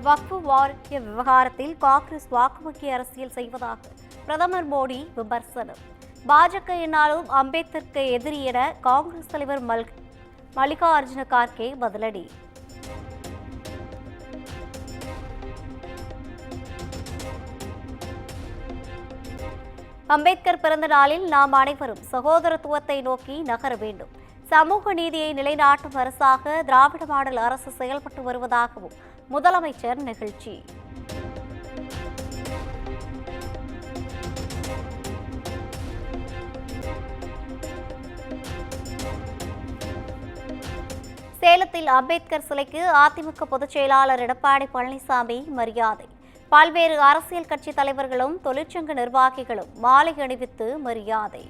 வக்ஃபு வாரிய விவகாரத்தில் காங்கிரஸ் வாக்குவங்கி அரசியல் செய்வதாக பிரதமர் மோடி விமர்சனம். பாஜக என்னாலும் அம்பேத்கருக்கு எதிரி என காங்கிரஸ் தலைவர் மல்லிகார்ஜுன கார்கே பதிலடி. அம்பேத்கர் பிறந்த நாளில் நாம் அனைவரும் சகோதரத்துவத்தை நோக்கி நகர வேண்டும். சமூக நீதியை நிலைநாட்டும் அரசாக திராவிட மாடல் அரசு செயல்பட்டு வருவதாகவும் முதலமைச்சர் நிகழ்ச்சி. சேலத்தில் அம்பேத்கர் சிலைக்கு அதிமுக பொதுச் செயலாளர் எடப்பாடி பழனிசாமி மரியாதை. பல்வேறு அரசியல் கட்சி தலைவர்களும் தொழிற்சங்க நிர்வாகிகளும் மாலை அணிவித்து மரியாதை.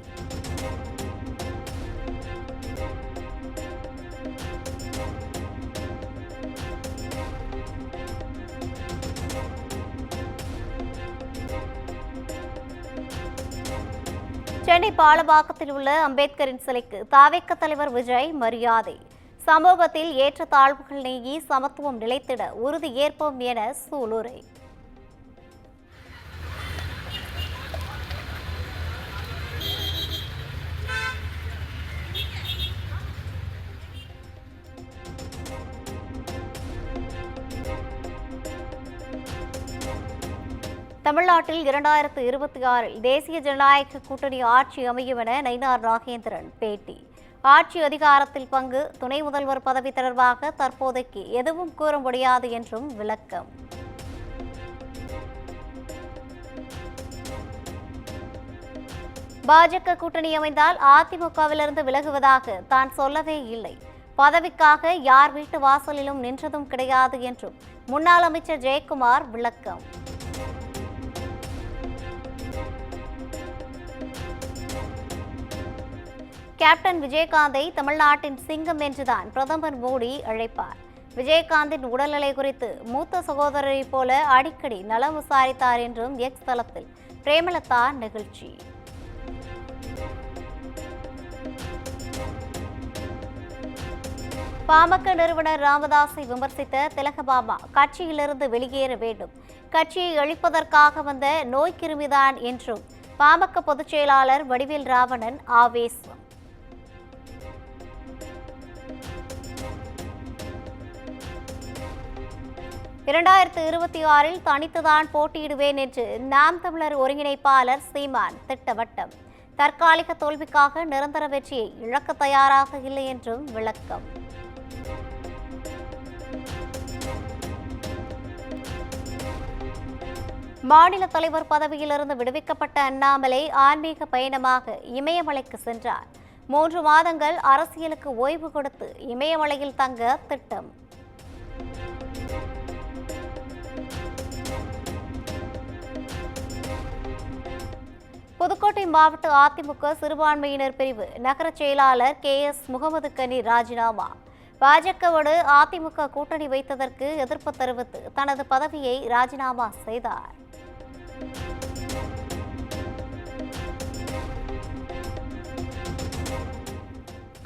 சென்னை பாலவாக்கத்தில் உள்ள அம்பேத்கரின் சிலைக்கு தவிக தலைவர் விஜய் மரியாதை. சமூகத்தில் ஏற்றத்தாழ்வுகள் நீங்கி சமத்துவம் நிலைத்திட உறுதி ஏற்போம் என சூளுரை. தமிழ்நாட்டில் 2026 தேசிய ஜனநாயக கூட்டணி ஆட்சி அமையும் என நயினார் நாகேந்திரன் பேட்டி. ஆட்சி அதிகாரத்தில் பங்கு, துணை முதல்வர் பதவி தொடர்பாக தற்போதைக்கு எதுவும் கூற முடியாது என்றும் விளக்கம். பாஜக கூட்டணி அமைந்தால் அதிமுகவிலிருந்து விலகுவதாக தான் சொல்லவே இல்லை. பதவிக்காக யார் வீட்டு வாசலிலும் நின்றதும் கிடையாது என்றும் முன்னாள் அமைச்சர் ஜெயக்குமார் விளக்கம். கேப்டன் விஜயகாந்தை தமிழ்நாட்டின் சிங்கம் என்றுதான் பிரதமர் மோடி அழைப்பார். விஜயகாந்தின் உடல்நிலை குறித்து மூத்த சகோதரரை போல அடிக்கடி நலம் விசாரித்தார் என்றும் எக்ஸ் தளத்தில் பிரேமலதா நிகழ்ச்சி. பாமக நிறுவனர் ராமதாஸை விமர்சித்த திலகபாமா கட்சியிலிருந்து வெளியேற வேண்டும். கட்சியை அழிப்பதற்காக வந்த நோய்க்கிருமிதான் என்றும் பாமக பொதுச் செயலாளர் வடிவேல் ராவணன் ஆவேசம். (2026) தனித்துதான் போட்டியிடுவேன் என்று நாம் தமிழர் ஒருங்கிணைப்பாளர் சீமான் திட்டவட்டம். தற்காலிக தோல்விக்காக நிரந்தர வெற்றியை இழக்க தயாராக இல்லை என்றும் விளக்கம். மாநில தலைவர் பதவியிலிருந்து விடுவிக்கப்பட்ட அண்ணாமலை ஆன்மீக பயணமாக இமயமலைக்கு சென்றார். 3 மாதங்கள் அரசியலுக்கு ஓய்வு கொடுத்து இமயமலையில் தங்க திட்டம். புதுக்கோட்டை மாவட்ட அதிமுக சிறுபான்மையினர் பிரிவு நகர செயலாளர் KS முகமது கனி ராஜினாமா. பாஜகவோடு அதிமுக கூட்டணி வைத்ததற்கு எதிர்ப்பு தெரிவித்து தனது பதவியை ராஜினாமா செய்தார்.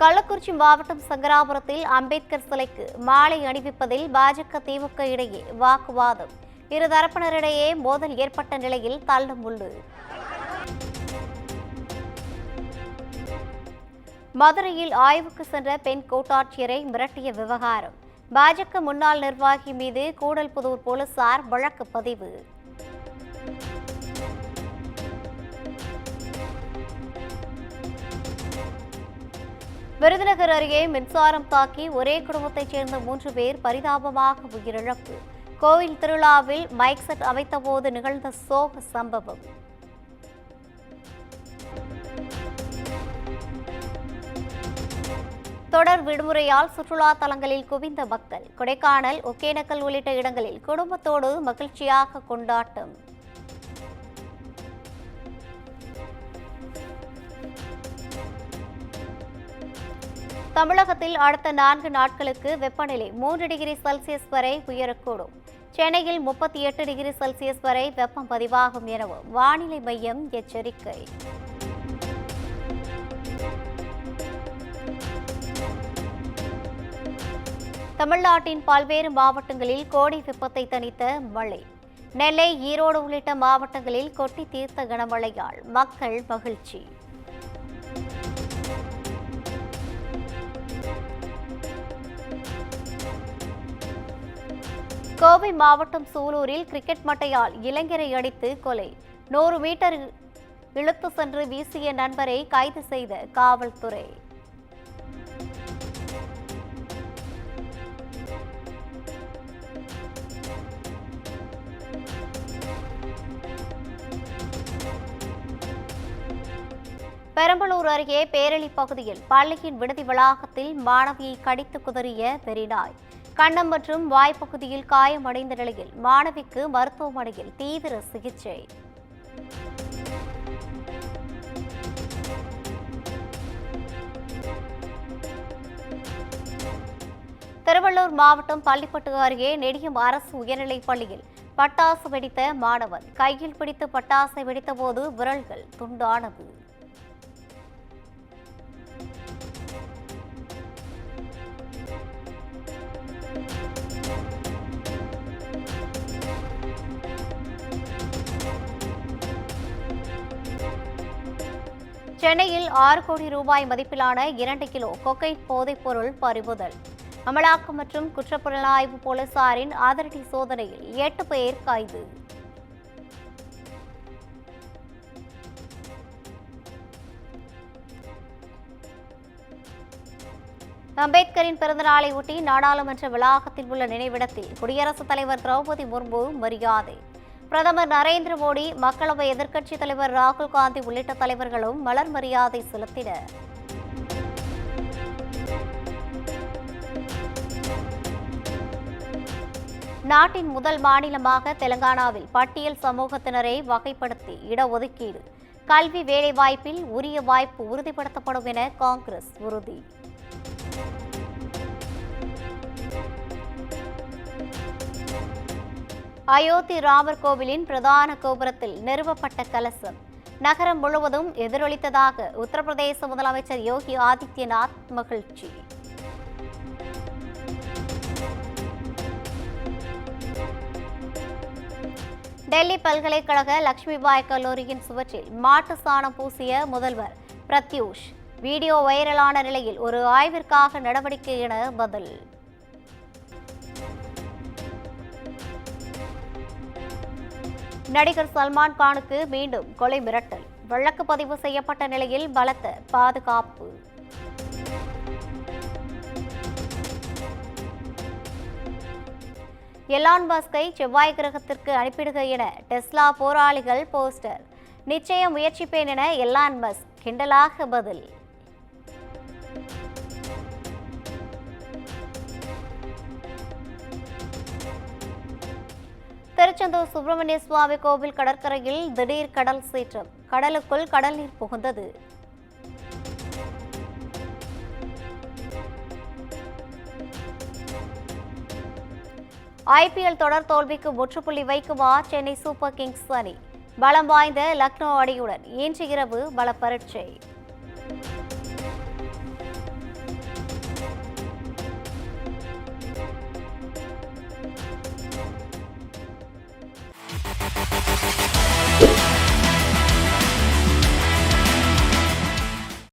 கள்ளக்குறிச்சி மாவட்டம் சங்கராபுரத்தில் அம்பேத்கர் சிலைக்கு மாலை அணிவிப்பதில் பாஜக திமுக இடையே வாக்குவாதம். இரு தரப்பினரிடையே மோதல் ஏற்பட்ட நிலையில் தள்ளுமுள்ளு. மதுரையில் ஆய்வுக்கு சென்ற பெண் கோட்டாட்சியரை மிரட்டிய விவகாரம். பாஜக முன்னாள் நிர்வாகி மீது கூடல்புதூர் போலீசார் வழக்கு பதிவு. விருதுநகர் அருகே மின்சாரம் தாக்கி ஒரே குடும்பத்தைச் சேர்ந்த 3 பேர் பரிதாபமாக உயிரிழப்பு. கோவில் திருவிழாவில் மைக் செட் அமைத்தபோது நிகழ்ந்த சோக சம்பவம். தொடர் விடுமுறையால் சுற்றுலா தலங்களில் குவிந்த மக்கள். கொடைக்கானல், ஒகேனக்கல் உள்ளிட்ட இடங்களில் குடும்பத்தோடு மகிழ்ச்சியாக கொண்டாட்டம். தமிழகத்தில் அடுத்த 4 நாட்களுக்கு வெப்பநிலை 3 டிகிரி செல்சியஸ் வரை உயரக்கூடும். சென்னையில் 38 டிகிரி செல்சியஸ் வரை வெப்பம் பதிவாகும் எனவும் வானிலை மையம் எச்சரிக்கை. தமிழ்நாட்டின் பல்வேறு மாவட்டங்களில் கோடை வெப்பத்தை தணித்த மழை. நெல்லை, ஈரோடு உள்ளிட்ட மாவட்டங்களில் கொட்டி தீர்த்த கனமழையால் மக்கள் மகிழ்ச்சி. கோவை மாவட்டம் சூலூரில் கிரிக்கெட் மட்டையால் இளைஞரை அடித்து கொலை. 100 மீட்டர் இழுத்து சென்று வீசிய நண்பரை கைது செய்த காவல்துறை. பெரம்பலூர் அருகே பேரளி பகுதியில் பள்ளியின் விடுதி வளாகத்தில் மாணவியை கடித்து குதறிய வெறிநாய். கன்னம் மற்றும் வாய்ப்பகுதியில் காயமடைந்த நிலையில் மாணவிக்கு மருத்துவமனையில் தீவிர சிகிச்சை. திருவள்ளூர் மாவட்டம் பள்ளிப்பட்டு அருகே நெடியம் அரசு உயர்நிலைப் பள்ளியில் பட்டாசு வெடித்த மாணவன் கையில் பிடித்து பட்டாசை வெடித்தபோது விரல்கள் துண்டானது. சென்னையில் 6 கோடி ரூபாய் மதிப்பிலான 2 கிலோ கொக்கைன் போதைப்பொருள் பறிமுதல். அமலாக்கம் மற்றும் குற்றப்புலனாய்வு போலீசாரின் அதிரடி சோதனையில் 8 பேர் கைது. அம்பேத்கரின் பிறந்தநாளை ஒட்டி நாடாளுமன்ற வளாகத்தில் உள்ள நினைவிடத்தில் குடியரசுத் தலைவர் திரௌபதி முர்மு மரியாதை. பிரதமர் நரேந்திர மோடி, மக்களவை எதிர்க்கட்சித் தலைவர் ராகுல் காந்தி உள்ளிட்ட தலைவர்களும் மலர் மரியாதை செலுத்தினர். நாட்டின் முதல் மாநிலமாக தெலங்கானாவில் பட்டியல் சமூகத்தினரை வகைப்படுத்தி இடஒதுக்கீடு. கல்வி வேலைவாய்ப்பில் உரிய வாய்ப்பு உறுதிப்படுத்தப்படும் என காங்கிரஸ் உறுதி. அயோத்தி ராமர் கோவிலின் பிரதான கோபுரத்தில் நிறுவப்பட்ட கலசம் நகரம் முழுவதும் எதிரொலித்ததாக உத்தரப்பிரதேச முதலமைச்சர் யோகி ஆதித்யநாத் மகிழ்ச்சி. டெல்லி பல்கலைக்கழக லட்சுமிபாய் கல்லூரியின் சுவற்றில் மாட்டு சாணம் பூசிய முதல்வர் பிரத்யூஷ். வீடியோ வைரலான நிலையில் ஒரு ஆய்விற்காக நடவடிக்கை என பதில். நடிகர் சல்மான் கானுக்கு மீண்டும் கொலை மிரட்டல். வழக்கு பதிவு செய்யப்பட்ட நிலையில் பலத்த பாதுகாப்பு. எலான் மஸ்கை செவ்வாய் கிரகத்திற்கு அனுப்பிடுக என டெஸ்லா போராளிகள் போஸ்டர். நிச்சயம் முயற்சிப்பேன் என எலான் மஸ்க் கிண்டலாக பதில். திருச்செந்தூர் சுப்பிரமணிய சுவாமி கோவில் கடற்கரையில் திடீர் கடல் சீற்றம். கடலுக்குள் கடல் நீர் புகுந்தது. IPL தொடர் தோல்விக்கு முற்றுப்புள்ளி வைக்குமா சென்னை சூப்பர் கிங்ஸ் அணி? பலம் வாய்ந்த லக்னோ அணியுடன் இன்று இரவு பல பரீட்சை.